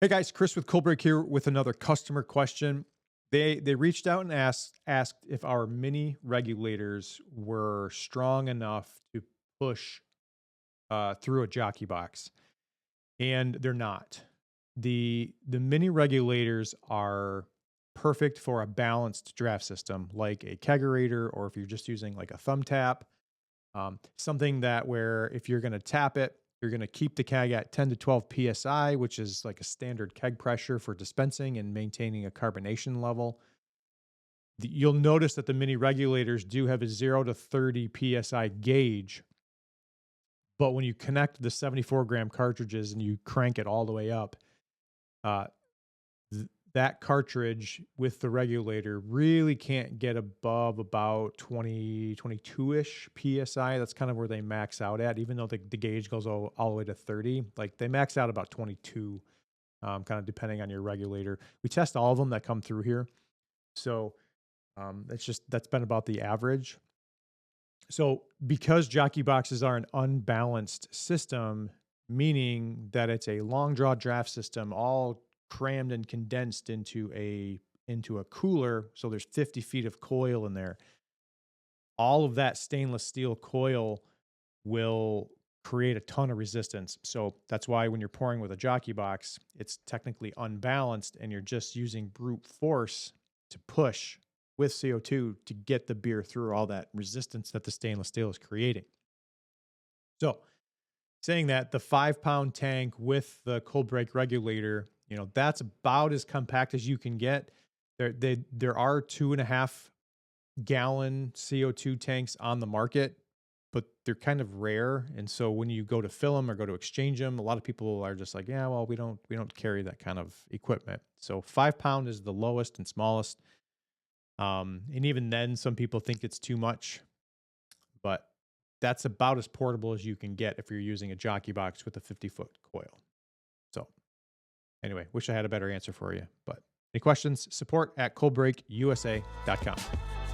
Hey guys, Chris with Coldbreak here with another customer question. They reached out and asked if our mini regulators were strong enough to push through a jockey box, and they're not. The mini regulators are perfect for a balanced draft system like a kegerator, or if you're just using like a thumb tap, something that where if you're going to tap it, you're going to keep the keg at 10 to 12 psi, which is like a standard keg pressure for dispensing and maintaining a carbonation level. You'll notice that the mini regulators do have a 0 to 30 psi gauge, but when you connect the 74-gram cartridges and you crank it all the way up, uh, that cartridge with the regulator really can't get above about 22-ish psi. That's kind of where they max out at, even though the gauge goes all the way to 30. Like they max out about 22, kind of depending on your regulator. We test all of them that come through here. So that's been about the average. So because jockey boxes are an unbalanced system, meaning that it's a long draw draft system, all crammed and condensed into a cooler, so there's 50 feet of coil in there. All of that stainless steel coil will create a ton of resistance. So that's why when you're pouring with a jockey box, it's technically unbalanced and you're just using brute force to push with CO2 to get the beer through all that resistance that the stainless steel is creating. So saying that, the 5-pound tank with the Coldbreak regulator, that's about as compact as you can get. There are 2.5 gallon CO2 tanks on the market, but they're kind of rare. And so when you go to fill them or go to exchange them, a lot of people are just like, yeah, well, we don't carry that kind of equipment. So 5-pound is the lowest and smallest. And even then, some people think it's too much, but that's about as portable as you can get if you're using a jockey box with a 50-foot coil. So anyway, wish I had a better answer for you, but any questions, support@coldbreakusa.com.